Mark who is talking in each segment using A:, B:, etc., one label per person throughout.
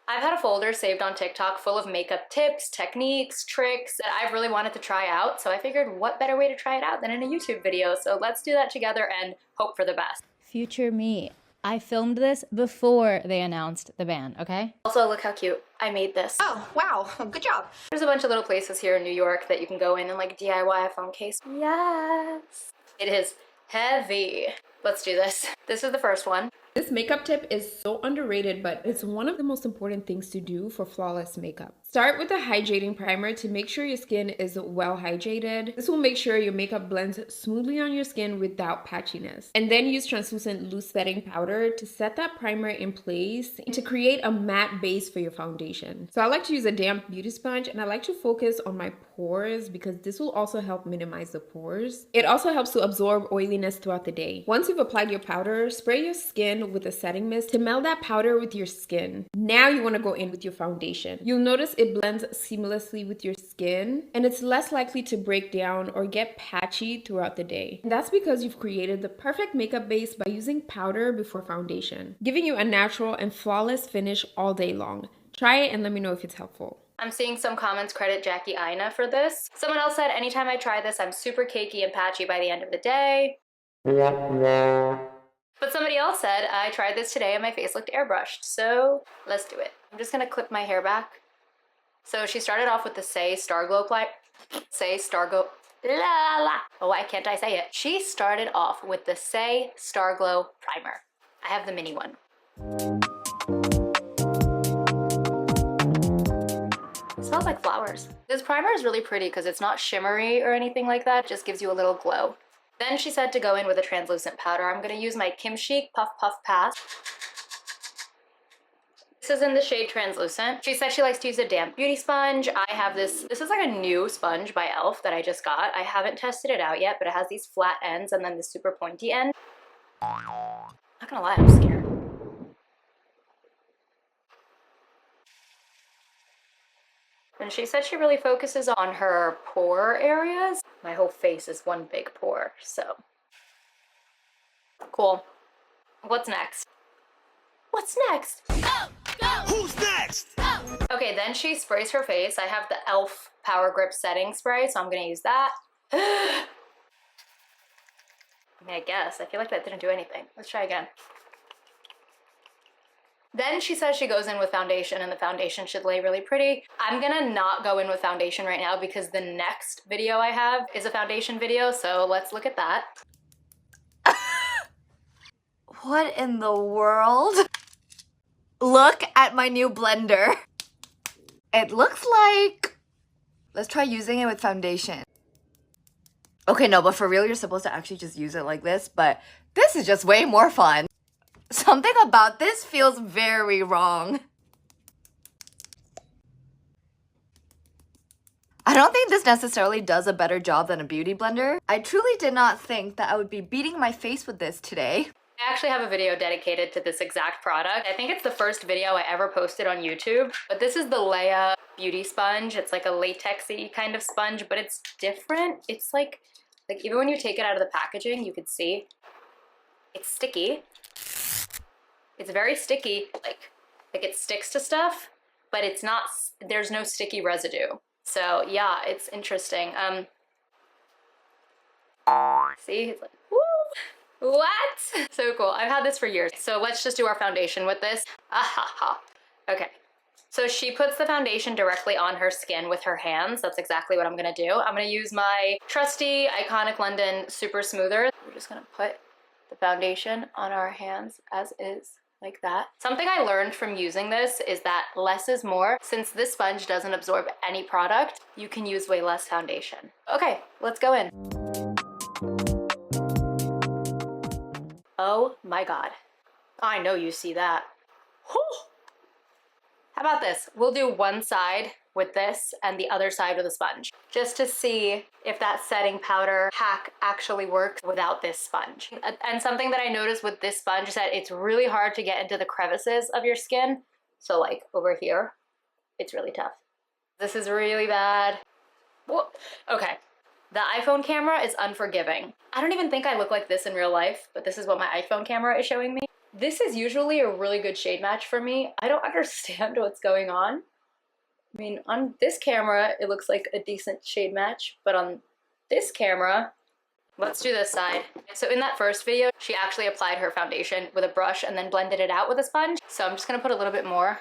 A: I've had a folder saved on TikTok full of makeup tips, techniques, tricks that I've really wanted to try out, so I figured what better way to try it out than in a YouTube video, so let's do that together and hope for the best.
B: Future me. I filmed this before they announced the ban, okay?
A: Also, look how cute. I made this.
C: Oh, wow. Good job.
A: There's a bunch of little places here in New York that you can go in and like DIY a phone case. Yes! It is heavy. Let's do this. This is the first one.
C: This makeup tip is so underrated, but it's one of the most important things to do for flawless makeup. Start with a hydrating primer to make sure your skin is well hydrated. This will make sure your makeup blends smoothly on your skin without patchiness. And then use translucent loose setting powder to set that primer in place and to create a matte base for your foundation. So I like to use a damp beauty sponge, and I like to focus on my pores because this will also help minimize the pores. It also helps to absorb oiliness throughout the day. Once you've applied your powder, spray your skin with a setting mist to meld that powder with your skin. Now you want to go in with your foundation. You'll notice it blends seamlessly with your skin, and it's less likely to break down or get patchy throughout the day. And that's because you've created the perfect makeup base by using powder before foundation, giving you a natural and flawless finish all day long. Try it and let me know if it's helpful.
A: I'm seeing some comments credit Jackie Aina for this. Someone else said, anytime I try this, I'm super cakey and patchy by the end of the day. But somebody else said, I tried this today and my face looked airbrushed, so let's do it. I'm just gonna clip my hair back. So she started off with the Say Star Glow Oh, why can't I say it? She started off with the Say Star Glow Primer. I have the mini one. It smells like flowers. This primer is really pretty because it's not shimmery or anything like that. It just gives you a little glow. Then she said to go in with a translucent powder. I'm going to use my Kim Chic Puff Puff Pass. This is in the shade Translucent. She said she likes to use a damp beauty sponge. I have this. This is like a new sponge by e.l.f. that I just got. I haven't tested it out yet, but it has these flat ends and then the super pointy end. Not gonna lie, I'm scared. And she said she really focuses on her pore areas. My whole face is one big pore, so. Cool. What's next? What's next?
D: Go! Who's next?
A: Go! Okay, then she sprays her face. I have the e.l.f. Power Grip Setting Spray, so I'm gonna use that. I mean, I guess. I feel like that didn't do anything. Let's try again. Then she says she goes in with foundation and the foundation should lay really pretty. I'm gonna not go in with foundation right now because the next video I have is a foundation video, so let's look at that.
E: What in the world? Look at my new blender. It looks like... Let's try using it with foundation. Okay, no, but for real, you're supposed to actually just use it like this, but this is just way more fun. Something about this feels very wrong. I don't think this necessarily does a better job than a beauty blender. I truly did not think that I would be beating my face with this today.
A: I actually have a video dedicated to this exact product. I think it's the first video I ever posted on YouTube, but this is the Leia beauty sponge. It's like a latexy kind of sponge, but it's different. It's like even when you take it out of the packaging, you could see it's sticky. It's very sticky, like it sticks to stuff, but it's not, there's no sticky residue. So yeah, it's interesting. See, it's like, woo! What? So cool. I've had this for years. So let's just do our foundation with this. Ahaha. Okay. So she puts the foundation directly on her skin with her hands. That's exactly what I'm gonna do. I'm gonna use my trusty Iconic London Super Smoother. We're just gonna put the foundation on our hands as is, like that. Something I learned from using this is that less is more. Since this sponge doesn't absorb any product, you can use way less foundation. Okay, let's go in. Oh my God. I know you see that. Whew. How about this? We'll do one side with this and the other side with a sponge, just to see if that setting powder hack actually works without this sponge. And something that I noticed with this sponge is that it's really hard to get into the crevices of your skin. So like over here, it's really tough. This is really bad. Whoa. Okay. The iPhone camera is unforgiving. I don't even think I look like this in real life, but this is what my iPhone camera is showing me. This is usually a really good shade match for me. I don't understand what's going on. I mean, on this camera, it looks like a decent shade match, but on this camera, let's do this side. So in that first video, she actually applied her foundation with a brush and then blended it out with a sponge. So I'm just gonna put a little bit more.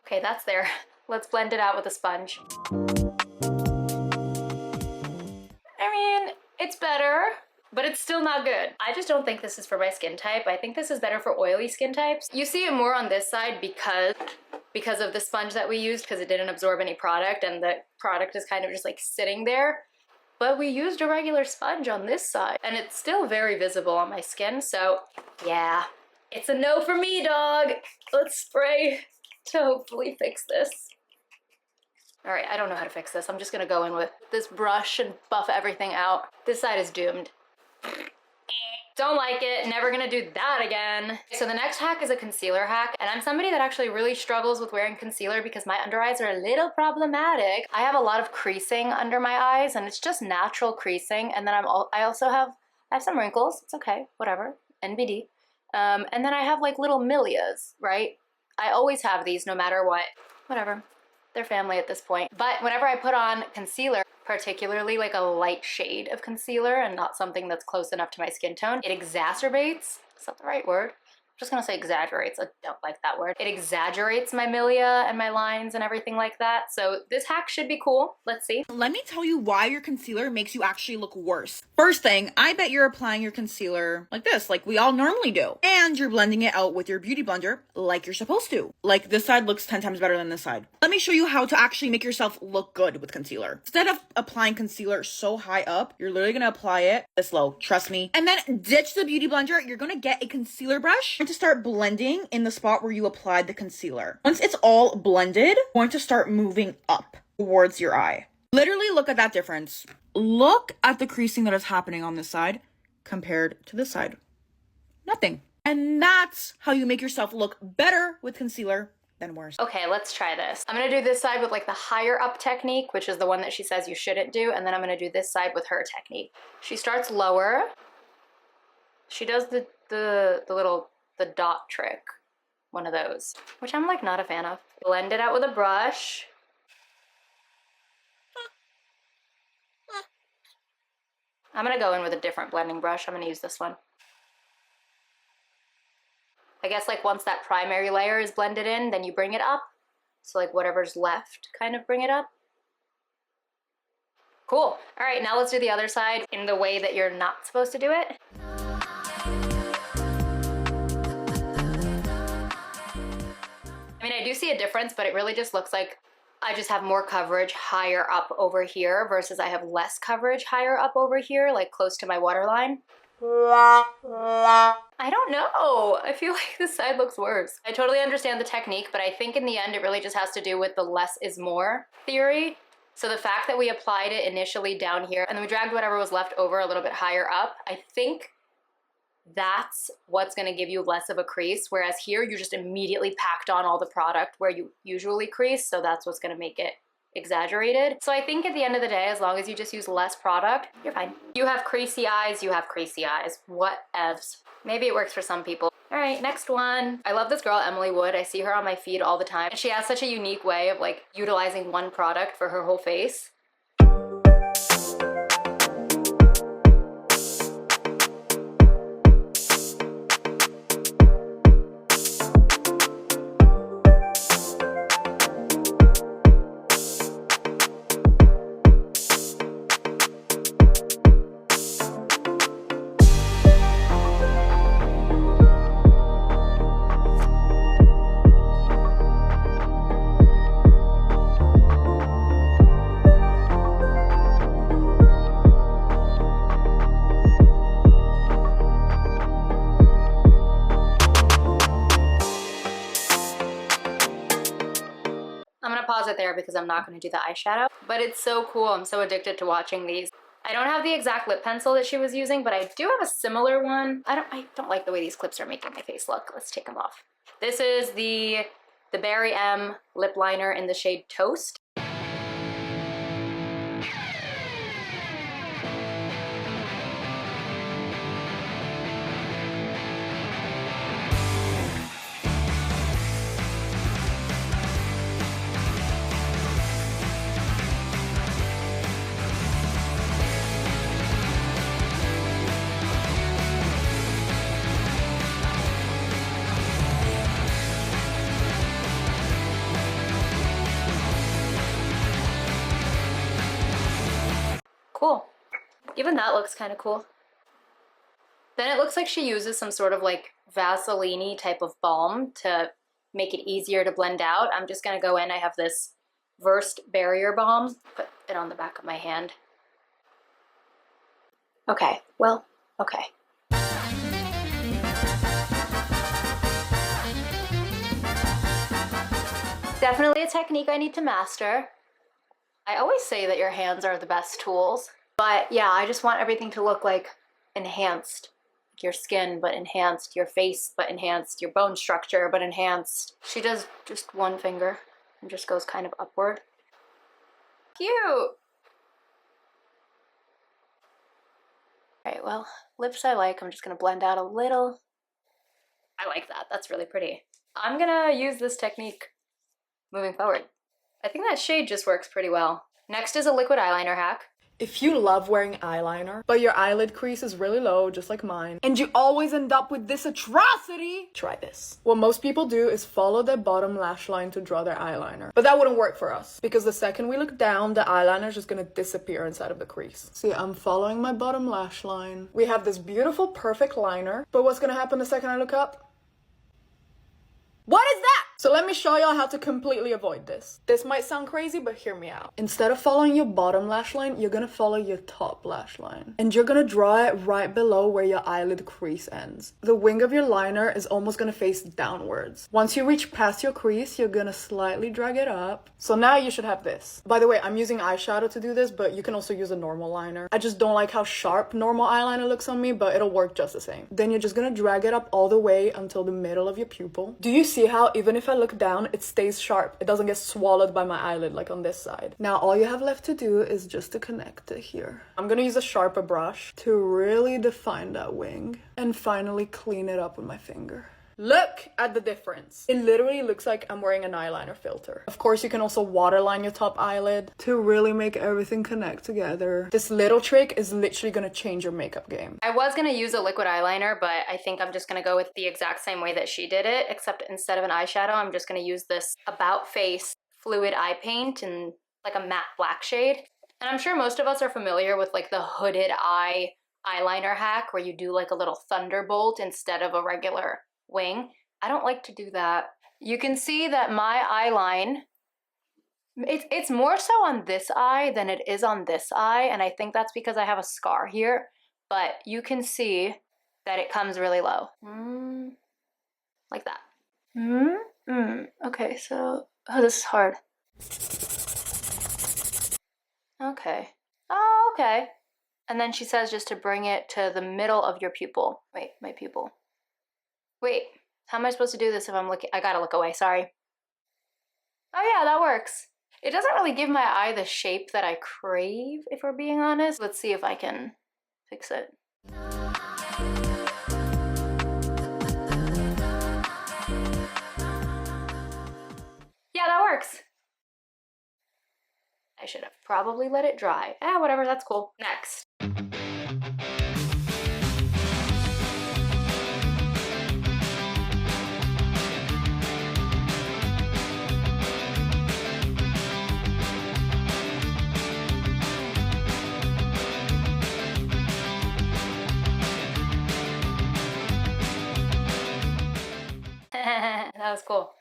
A: Okay, that's there. Let's blend it out with a sponge. I mean, it's better, but it's still not good. I just don't think this is for my skin type. I think this is better for oily skin types. You see it more on this side because of the sponge that we used, because it didn't absorb any product and the product is kind of just like sitting there. But we used a regular sponge on this side and it's still very visible on my skin. So yeah, it's a no for me, dog. Let's spray to hopefully fix this. All right, I don't know how to fix this. I'm just gonna go in with this brush and buff everything out. This side is doomed. Don't like it, never gonna do that again. So the next hack is a concealer hack, and I'm somebody that actually really struggles with wearing concealer because my under eyes are a little problematic. I have a lot of creasing under my eyes, and it's just natural creasing, and then I also have some wrinkles. It's okay, whatever, NBD. And then I have like little milias, right? I always have these no matter what. Whatever, they're family at this point. But whenever I put on concealer, particularly like a light shade of concealer and not something that's close enough to my skin tone, it exacerbates, is that the right word? I'm just gonna say exaggerates, I don't like that word. It exaggerates my milia and my lines and everything like that. So this hack should be cool. Let's see.
F: Let me tell you why your concealer makes you actually look worse. First thing, I bet you're applying your concealer like this, like we all normally do. And you're blending it out with your beauty blender like you're supposed to. Like this side looks 10 times better than this side. Let me show you how to actually make yourself look good with concealer. Instead of applying concealer so high up, you're literally gonna apply it this low, trust me. And then ditch the beauty blender. You're gonna get a concealer brush and to start blending in the spot where you applied the concealer. Once it's all blended, you're going to start moving up towards your eye. Literally look at that difference. Look at the creasing that is happening on this side compared to this side. Nothing. And that's how you make yourself look better with concealer than worse.
A: Okay, let's try this. I'm gonna do this side with like the higher up technique, which is the one that she says you shouldn't do, and then I'm gonna do this side with her technique. She starts lower. She does the dot trick, one of those, which I'm like not a fan of. Blend it out with a brush. I'm gonna go in with a different blending brush. I'm gonna use this one. I guess like once that primary layer is blended in, then you bring it up. So like whatever's left, kind of bring it up. Cool. All right, now let's do the other side in the way that you're not supposed to do it. I mean, I do see a difference, but it really just looks like I just have more coverage higher up over here versus I have less coverage higher up over here, like close to my waterline. I don't know. I feel like this side looks worse. I totally understand the technique, but I think in the end, it really just has to do with the less is more theory. So the fact that we applied it initially down here and then we dragged whatever was left over a little bit higher up, I think that's what's gonna give you less of a crease. Whereas here, you just immediately packed on all the product where you usually crease. So that's what's gonna make it exaggerated. So I think at the end of the day, as long as you just use less product, you're fine. You have creasy eyes, you have creasy eyes. Whatevs. Maybe it works for some people. All right, next one. I love this girl, Emily Wood. I see her on my feed all the time. And she has such a unique way of like utilizing one product for her whole face. Pause it there because I'm not going to do the eyeshadow, but it's so cool. I'm so addicted to watching these. I don't have the exact lip pencil that she was using, but I do have a similar one. I don't like the way these clips are making my face look. Let's take them off. This is the Berry M lip liner in the shade Toast. Cool. Even that looks kind of cool. Then it looks like she uses some sort of like Vaseline-y type of balm to make it easier to blend out. I'm just gonna go in, I have this Versed Barrier Balm, put it on the back of my hand. Okay, well, okay. Definitely a technique I need to master. I always say that your hands are the best tools, but yeah, I just want everything to look like enhanced. Like your skin, but enhanced. Your face, but enhanced. Your bone structure, but enhanced. She does just one finger and just goes kind of upward. Cute! Alright, well, lips I like. I'm just gonna blend out a little. I like that. That's really pretty. I'm gonna use this technique moving forward. I think that shade just works pretty well. Next is a liquid eyeliner hack.
G: If you love wearing eyeliner, but your eyelid crease is really low, just like mine, and you always end up with this atrocity, try this. What most people do is follow their bottom lash line to draw their eyeliner. But that wouldn't work for us, because the second we look down, the eyeliner is just gonna disappear inside of the crease. See, I'm following my bottom lash line. We have this beautiful, perfect liner, but what's gonna happen the second I look up? What is that? So let me show y'all how to completely avoid this. This might sound crazy, but hear me out. Instead of following your bottom lash line, you're gonna follow your top lash line. And you're gonna draw it right below where your eyelid crease ends. The wing of your liner is almost gonna face downwards. Once you reach past your crease, you're gonna slightly drag it up. So now you should have this. By the way, I'm using eyeshadow to do this, but you can also use a normal liner. I just don't like how sharp normal eyeliner looks on me, but it'll work just the same. Then you're just gonna drag it up all the way until the middle of your pupil. Do you see how even if I look down, it stays sharp? It doesn't get swallowed by my eyelid like on this side. Now all you have left to do is just to connect it here. I'm gonna use a sharper brush to really define that wing and finally clean it up with my finger. Look at the difference. It literally looks like I'm wearing an eyeliner filter. Of course, you can also waterline your top eyelid to really make everything connect together. This little trick is literally gonna change your makeup game.
A: I was gonna use a liquid eyeliner, but I think I'm just gonna go with the exact same way that she did it, except instead of an eyeshadow, I'm just gonna use this About Face Fluid Eye Paint in like a matte black shade. And I'm sure most of us are familiar with like the hooded eye eyeliner hack where you do like a little thunderbolt instead of a regular wing. I don't like to do that. You can see that my eyeline, it's more so on this eye than it is on this eye, and I think that's because I have a scar here, but you can see that it comes really low. Like that. Okay, so, oh, this is hard. Okay. Oh, okay. And then she says just to bring it to the middle of your pupil. Wait, my pupil. Wait, how am I supposed to do this if I'm looking? I gotta look away, sorry. Oh yeah, that works. It doesn't really give my eye the shape that I crave, if we're being honest. Let's see if I can fix it. Yeah, that works. I should have probably let it dry. Whatever, that's cool. Next. That was cool.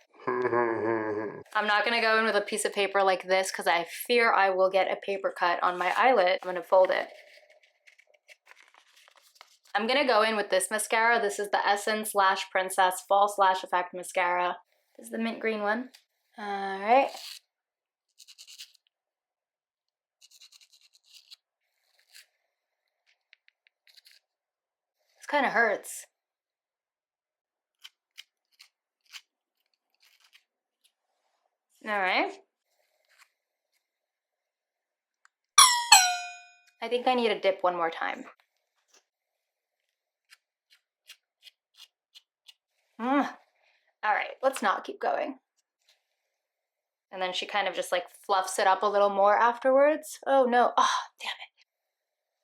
A: I'm not gonna go in with a piece of paper like this because I fear I will get a paper cut on my eyelid. I'm gonna fold it. I'm gonna go in with this mascara. This is the Essence Lash Princess False Lash Effect Mascara. This is the mint green one. All right. This kind of hurts. All right. I think I need to dip one more time. All right, let's not keep going. And then she kind of just like fluffs it up a little more afterwards. Oh no, oh, damn it.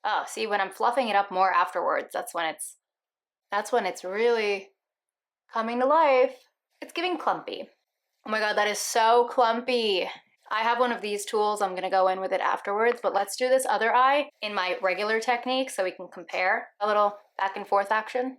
A: Oh, see, when I'm fluffing it up more afterwards, that's when it's really coming to life. It's giving clumpy. Oh my god, that is so clumpy. I have one of these tools. I'm gonna go in with it afterwards, but let's do this other eye in my regular technique so we can compare. A little back and forth action.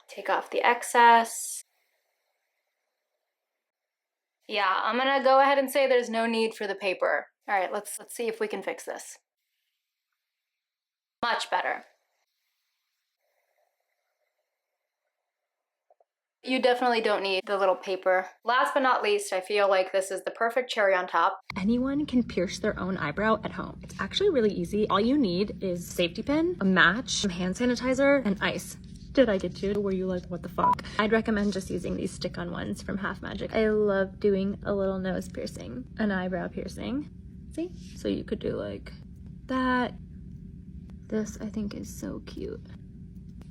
A: Take off the excess. Yeah, I'm gonna go ahead and say there's no need for the paper. All right, let's see if we can fix this. Much better. You definitely don't need the little paper. Last but not least, I feel like this is the perfect cherry on top.
H: Anyone can pierce their own eyebrow at home. It's actually really easy. All you need is a safety pin, a match, some hand sanitizer, and ice. Did I get you? Were you like, what the fuck? I'd recommend just using these stick-on ones from Half Magic. I love doing a little nose piercing, an eyebrow piercing. See? So you could do like that. This I think is so cute.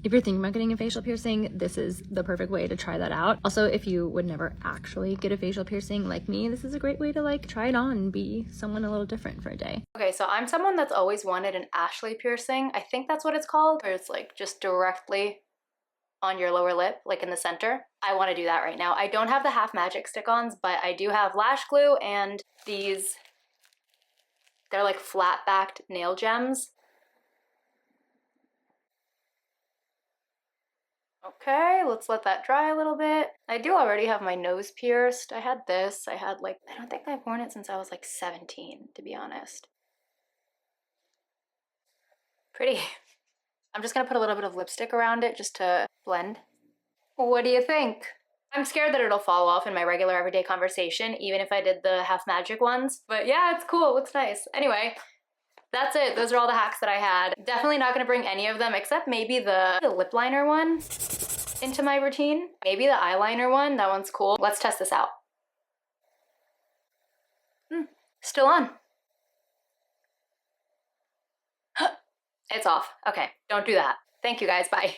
H: If you're thinking about getting a facial piercing, this is the perfect way to try that out. Also, if you would never actually get a facial piercing like me, this is a great way to like try it on and be someone a little different for a day.
A: Okay, so I'm someone that's always wanted an Ashley piercing. I think that's what it's called, where it's like just directly on your lower lip, like in the center. I want to do that right now. I don't have the Half Magic stick-ons, but I do have lash glue and these, they're like flat-backed nail gems. Okay, let's let that dry a little bit. I do already have my nose pierced. I had this. I don't think I've worn it since I was like 17, to be honest. Pretty. I'm just gonna put a little bit of lipstick around it just to blend. What do you think? I'm scared that it'll fall off in my regular everyday conversation, even if I did the Half Magic ones. But yeah, it's cool, it looks nice. Anyway, that's it. Those are all the hacks that I had. Definitely not gonna bring any of them except maybe the lip liner one into my routine. Maybe the eyeliner one, that one's cool. Let's test this out. Still on. It's off. Okay, don't do that. Thank you guys, bye.